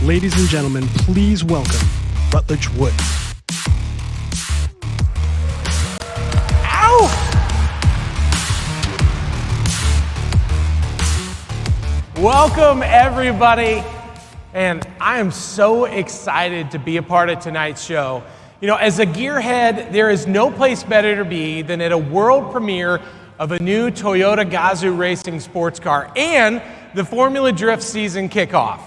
Ladies and gentlemen, please welcome Rutledge Wood. Ow! Welcome, everybody. And I am so excited to be a part of tonight's show. You know, as a gearhead, there is no place better to be than at a world premiere of a new Toyota Gazoo racing sports car and the Formula Drift season kickoff.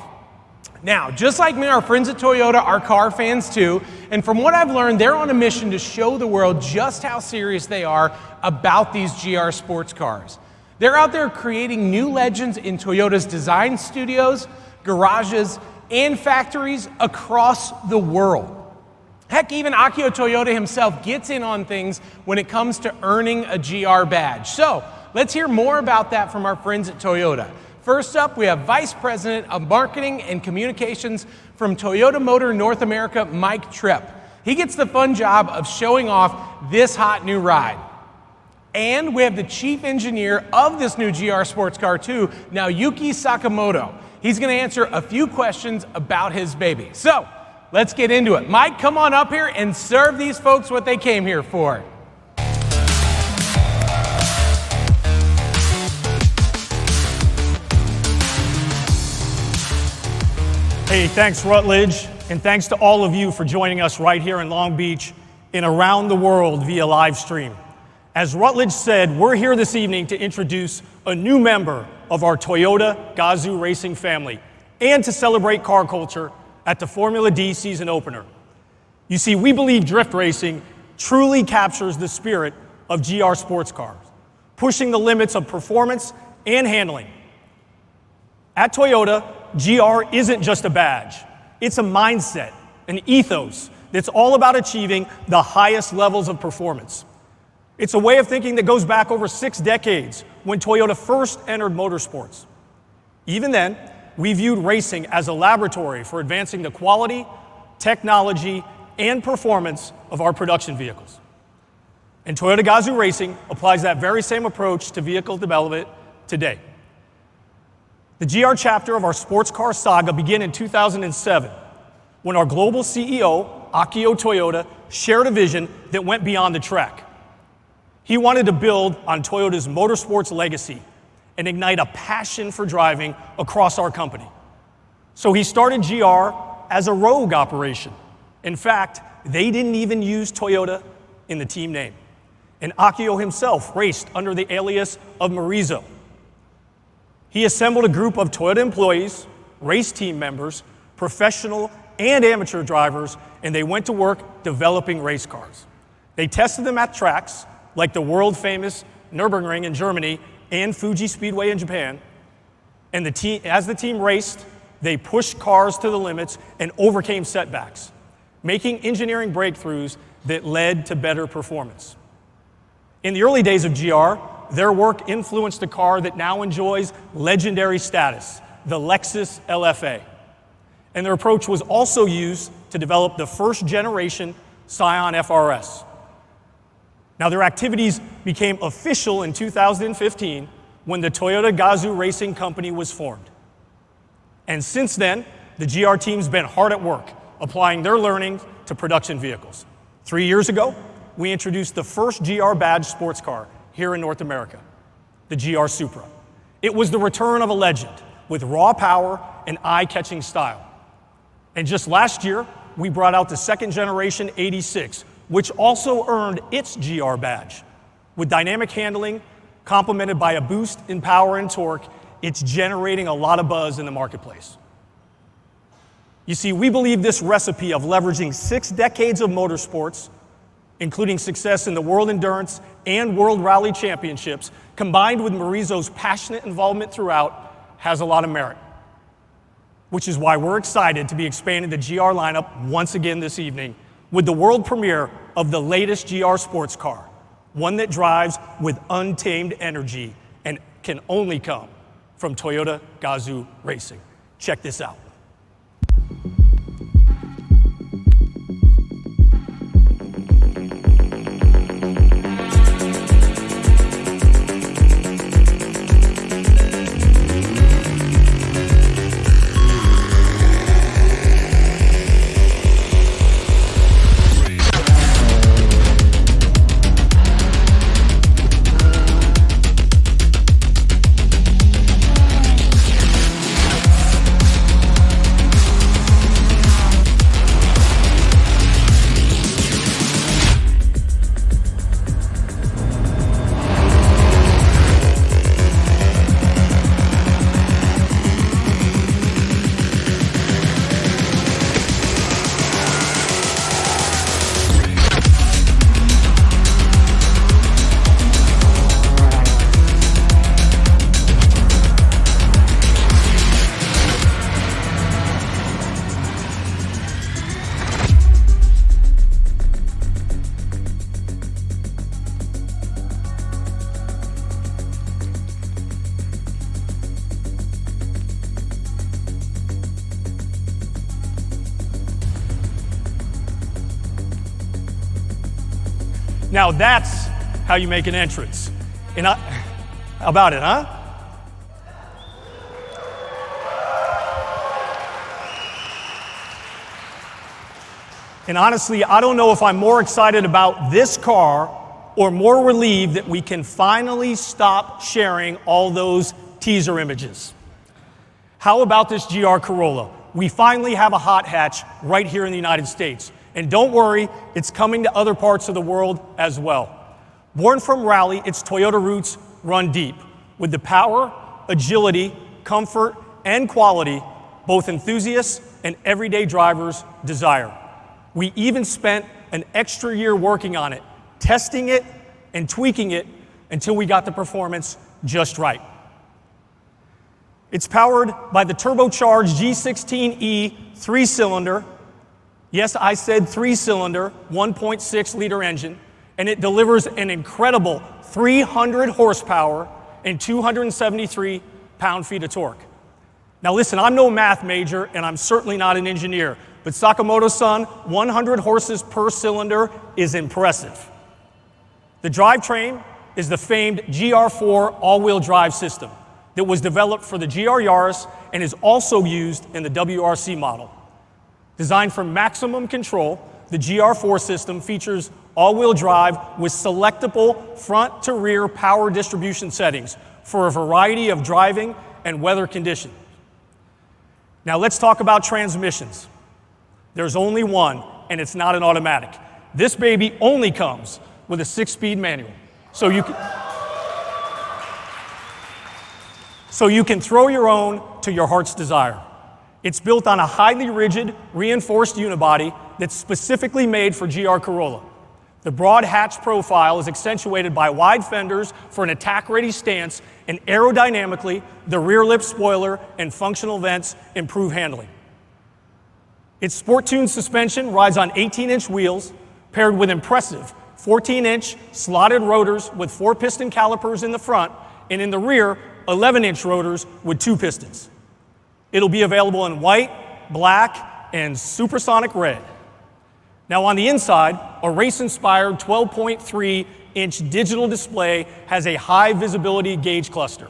Now, just like me, our friends at Toyota are car fans too, and from what I've learned, they're on a mission to show the world just how serious they are about these GR sports cars. They're out there creating new legends in Toyota's design studios, garages, and factories across the world. Heck, even Akio Toyoda himself gets in on things when it comes to earning a GR badge. So, let's hear more about that from our friends at Toyota. First up, we have Vice President of Marketing and Communications from Toyota Motor North America, Mike Tripp. He gets the fun job of showing off this hot new ride. And we have the Chief Engineer of this new GR sports car too, Naoyuki Sakamoto. He's gonna answer a few questions about his baby. So, let's get into it. Mike, come on up here and serve these folks what they came here for. Hey, thanks Rutledge, and thanks to all of you for joining us right here in Long Beach and around the world via live stream. As Rutledge said, we're here this evening to introduce a new member of our Toyota Gazoo racing family and to celebrate car culture at the Formula D season opener. You see, we believe drift racing truly captures the spirit of GR sports cars, pushing the limits of performance and handling. At Toyota, GR isn't just a badge. It's a mindset, an ethos that's all about achieving the highest levels of performance. It's a way of thinking that goes back over 6 decades when Toyota first entered motorsports. Even then, we viewed racing as a laboratory for advancing the quality, technology, and performance of our production vehicles. And Toyota Gazoo Racing applies that very same approach to vehicle development today. The GR chapter of our sports car saga began in 2007 when our global CEO, Akio Toyoda, shared a vision that went beyond the track. He wanted to build on Toyota's motorsports legacy and ignite a passion for driving across our company. So he started GR as a rogue operation. In fact, they didn't even use Toyota in the team name. And Akio himself raced under the alias of Marizo. He assembled a group of Toyota employees, race team members, professional and amateur drivers, and they went to work developing race cars. They tested them at tracks like the world-famous Nürburgring in Germany and Fuji Speedway in Japan. And as the team raced, they pushed cars to the limits and overcame setbacks, making engineering breakthroughs that led to better performance. In the early days of GR, their work influenced a car that now enjoys legendary status, the Lexus LFA. And their approach was also used to develop the first generation Scion FRS. Now, their activities became official in 2015 when the Toyota Gazoo Racing Company was formed. And since then, the GR team's been hard at work, applying their learning to production vehicles. 3 years ago, we introduced the first GR badge sports car here in North America, the GR Supra. It was the return of a legend with raw power and eye-catching style. And just last year, we brought out the second generation 86, which also earned its GR badge. With dynamic handling, complemented by a boost in power and torque, it's generating a lot of buzz in the marketplace. You see, we believe this recipe of leveraging 6 decades of motorsports, including success in the World Endurance and World Rally Championships, combined with Marizo's passionate involvement throughout, has a lot of merit. Which is why we're excited to be expanding the GR lineup once again this evening with the world premiere of the latest GR sports car, one that drives with untamed energy and can only come from Toyota Gazoo Racing. Check this out. Now that's how you make an entrance. How about it, huh? And honestly, I don't know if I'm more excited about this car or more relieved that we can finally stop sharing all those teaser images. How about this GR Corolla? We finally have a hot hatch right here in the United States. And don't worry, it's coming to other parts of the world as well. Born from rally, its Toyota roots run deep with the power, agility, comfort, and quality both enthusiasts and everyday drivers desire. We even spent an extra year working on it, testing it and tweaking it until we got the performance just right. It's powered by the turbocharged G16E 3-cylinder. Yes, I said 3-cylinder, 1.6-liter engine, and it delivers an incredible 300 horsepower and 273 pound-feet of torque. Now listen, I'm no math major, and I'm certainly not an engineer, but Sakamoto-san, 100 horses per cylinder is impressive. The drivetrain is the famed GR4 all-wheel drive system that was developed for the GR Yaris and is also used in the WRC model. Designed for maximum control, the GR4 system features all-wheel drive with selectable front-to-rear power distribution settings for a variety of driving and weather conditions. Now let's talk about transmissions. There's only one, and it's not an automatic. This baby only comes with a 6-speed manual. So you can throw your own to your heart's desire. It's built on a highly rigid, reinforced unibody that's specifically made for GR Corolla. The broad hatch profile is accentuated by wide fenders for an attack-ready stance, and aerodynamically, the rear lip spoiler and functional vents improve handling. Its sport-tuned suspension rides on 18-inch wheels, paired with impressive 14-inch slotted rotors with 4-piston calipers in the front, and in the rear, 11-inch rotors with 2 pistons. It'll be available in white, black, and supersonic red. Now on the inside, a race-inspired 12.3-inch digital display has a high-visibility gauge cluster.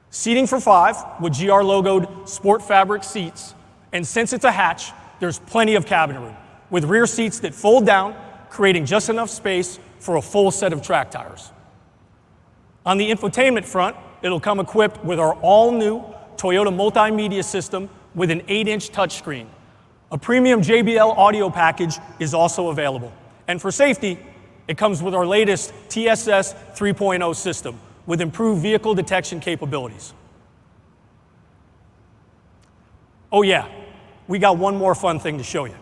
Seating for 5 with GR logoed sport fabric seats, and since it's a hatch, there's plenty of cabin room, with rear seats that fold down, creating just enough space for a full set of track tires. On the infotainment front, it'll come equipped with our all-new Toyota multimedia system with an 8-inch touchscreen. A premium JBL audio package is also available. And for safety, it comes with our latest TSS 3.0 system with improved vehicle detection capabilities. Oh yeah, we got one more fun thing to show you.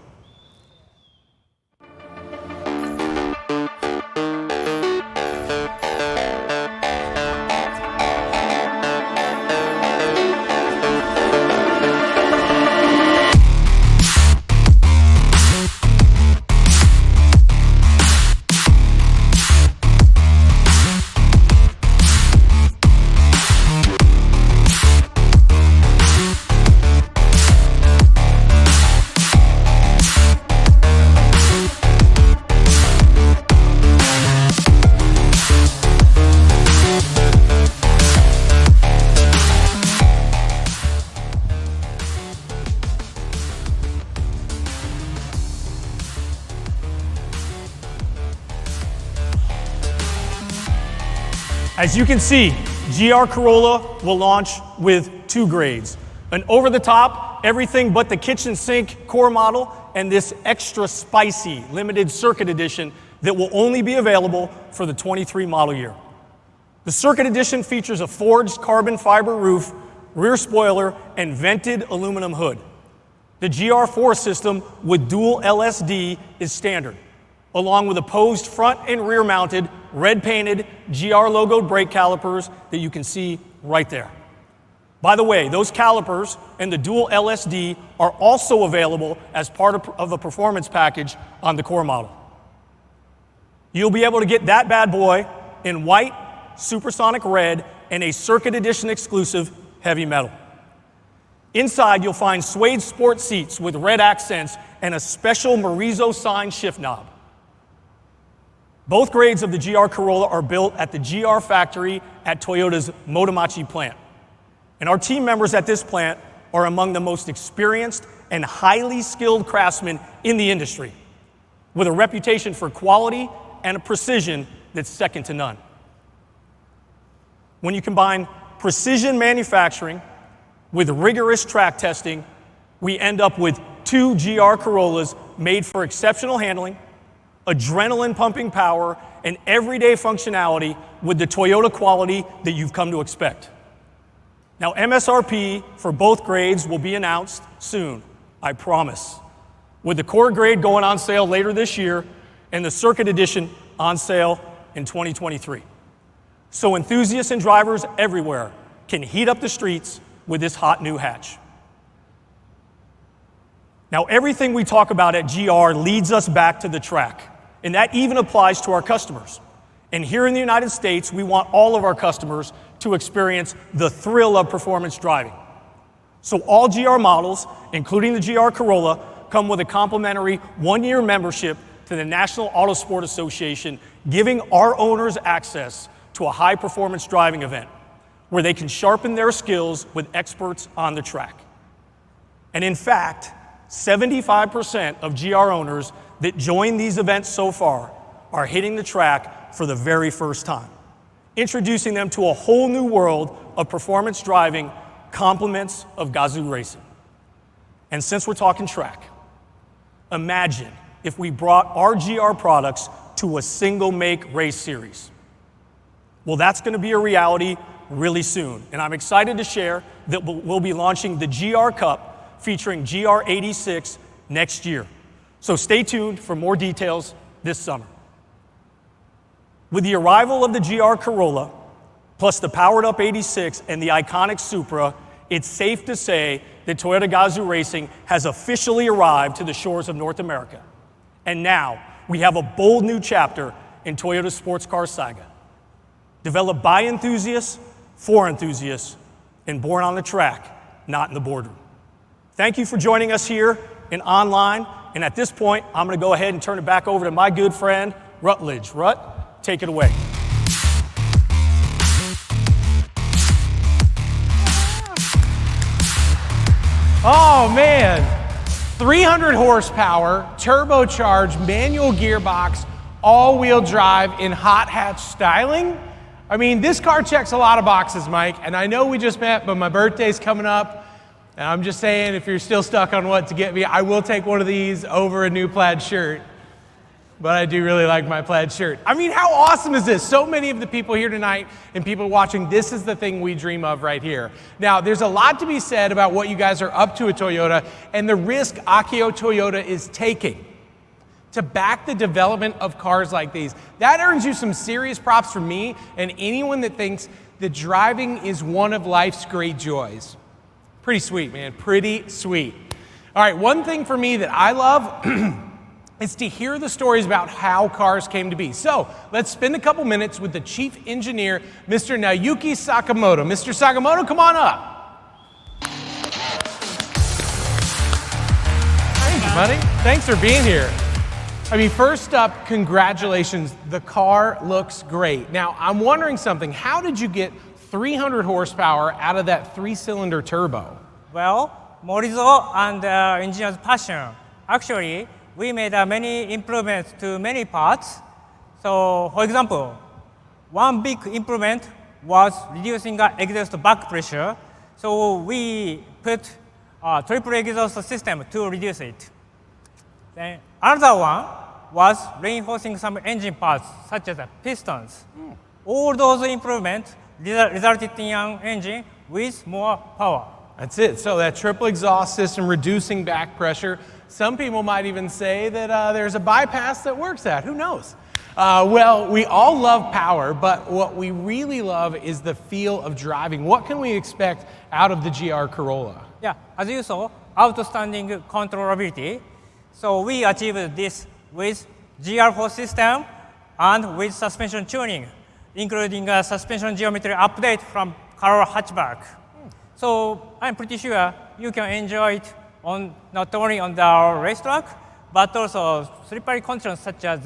As you can see, GR Corolla will launch with 2 grades. An over-the-top, everything but the kitchen sink core model, and this extra spicy limited circuit edition that will only be available for the 23 model year. The circuit edition features a forged carbon fiber roof, rear spoiler, and vented aluminum hood. The GR4 system with dual LSD is standard, along with opposed front and rear mounted red painted GR logoed brake calipers that you can see right there. By the way, those calipers and the dual LSD are also available as part of a performance package on the core model. You'll be able to get that bad boy in white, supersonic red, and a circuit edition exclusive heavy metal. Inside, you'll find suede sport seats with red accents and a special Marizo sign shift knob. Both grades of the GR Corolla are built at the GR factory at Toyota's Motomachi plant. And our team members at this plant are among the most experienced and highly skilled craftsmen in the industry, with a reputation for quality and a precision that's second to none. When you combine precision manufacturing with rigorous track testing, we end up with two GR Corollas made for exceptional handling, adrenaline pumping power, and everyday functionality with the Toyota quality that you've come to expect. Now, MSRP for both grades will be announced soon, I promise, with the core grade going on sale later this year and the Circuit Edition on sale in 2023. So enthusiasts and drivers everywhere can heat up the streets with this hot new hatch. Now, everything we talk about at GR leads us back to the track, and that even applies to our customers. And here in the United States, we want all of our customers to experience the thrill of performance driving. So all GR models, including the GR Corolla, come with a complimentary one-year membership to the National Autosport Association, giving our owners access to a high-performance driving event where they can sharpen their skills with experts on the track. And in fact, 75% of GR owners that join these events so far are hitting the track for the very first time, introducing them to a whole new world of performance driving, compliments of Gazoo racing. And since we're talking track, imagine if we brought our GR products to a single make race series. Well, that's going to be a reality really soon, and I'm excited to share that we'll be launching the GR Cup featuring GR86 next year. So stay tuned for more details this summer. With the arrival of the GR Corolla, plus the powered-up 86 and the iconic Supra, it's safe to say that Toyota Gazoo Racing has officially arrived to the shores of North America. And now, we have a bold new chapter in Toyota's sports car saga. Developed by enthusiasts, for enthusiasts, and born on the track, not in the boardroom. Thank you for joining us here and online. And at this point, I'm going to go ahead and turn it back over to my good friend, Rutledge. Rut, take it away. Oh man, 300 horsepower, turbocharged, manual gearbox, all-wheel drive in hot hatch styling. I mean, this car checks a lot of boxes, Mike, and I know we just met, but my birthday's coming up. And I'm just saying, if you're still stuck on what to get me, I will take one of these over a new plaid shirt. But I do really like my plaid shirt. I mean, how awesome is this? So many of the people here tonight and people watching, this is the thing we dream of right here. Now, there's a lot to be said about what you guys are up to at Toyota and the risk Akio Toyota is taking to back the development of cars like these. That earns you some serious props from me and anyone that thinks that driving is one of life's great joys. Pretty sweet, man, pretty sweet. All right, one thing for me that I love is to hear the stories about how cars came to be. So let's spend a couple minutes with the chief engineer, Mr. Naoki Sakamoto. Mr. Sakamoto, come on up. Thank you, buddy. Thanks for being here. I mean, first up, congratulations. The car looks great. Now, I'm wondering something. How did you get 300 horsepower out of that 3-cylinder turbo? Well, Morizo and the engineer's passion. Actually, we made many improvements to many parts. So, for example, one big improvement was reducing the exhaust back pressure. So we put a triple exhaust system to reduce it. Then another one was reinforcing some engine parts, such as pistons. All those improvements resulted in an engine with more power. That's it. So that triple exhaust system reducing back pressure. Some people might even say that there's a bypass that works that. Who knows? Well, we all love power, but what we really love is the feel of driving. What can we expect out of the GR Corolla? Yeah, as you saw, outstanding controllability. So we achieved this with GR4 system and with suspension tuning, including a suspension geometry update from Corolla hatchback. So I'm pretty sure you can enjoy it on not only on the racetrack, but also slippery conditions such as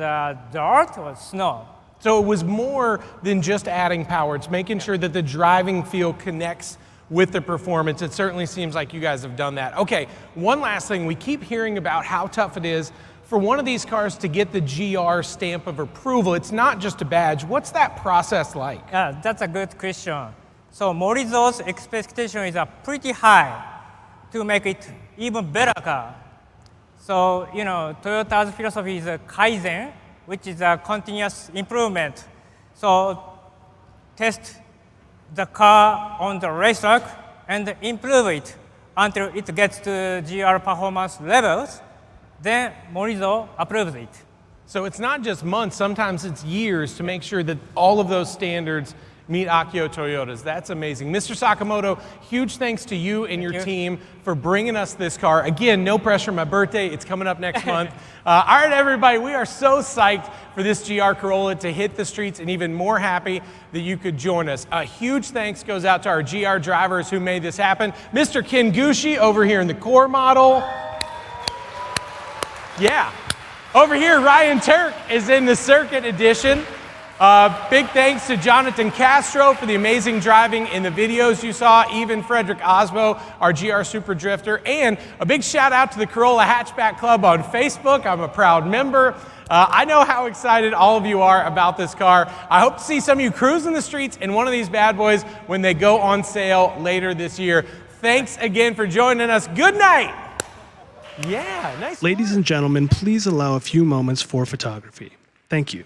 dirt or snow. So it was more than just adding power. It's making sure that the driving feel connects with the performance. It certainly seems like you guys have done that. Okay, one last thing. We keep hearing about how tough it is for one of these cars to get the GR stamp of approval. It's not just a badge. What's that process like? Yeah, that's a good question. So Morizo's expectation is pretty high to make it even better car. So, Toyota's philosophy is Kaizen, which is a continuous improvement. So test the car on the racetrack and improve it until it gets to GR performance levels. Then Morizo approves it. So it's not just months, sometimes it's years to make sure that all of those standards meet Akio Toyota's. That's amazing. Mr. Sakamoto, huge thanks to you and your team for bringing us this car. Again, no pressure, my birthday, it's coming up next month. All right, everybody, we are so psyched for this GR Corolla to hit the streets and even more happy that you could join us. A huge thanks goes out to our GR drivers who made this happen. Mr. Ken Gushi over here in the core model. Yeah. Over here, Ryan Turk is in the circuit edition. Big thanks to Jonathan Castro for the amazing driving in the videos you saw, even Frederick Osbo, our GR Super Drifter, and a big shout out to the Corolla Hatchback Club on Facebook. I'm a proud member. I know how excited all of you are about this car. I hope to see some of you cruising the streets in one of these bad boys when they go on sale later this year. Thanks again for joining us. Good night. Yeah, nice. Ladies and gentlemen, please allow a few moments for photography. Thank you.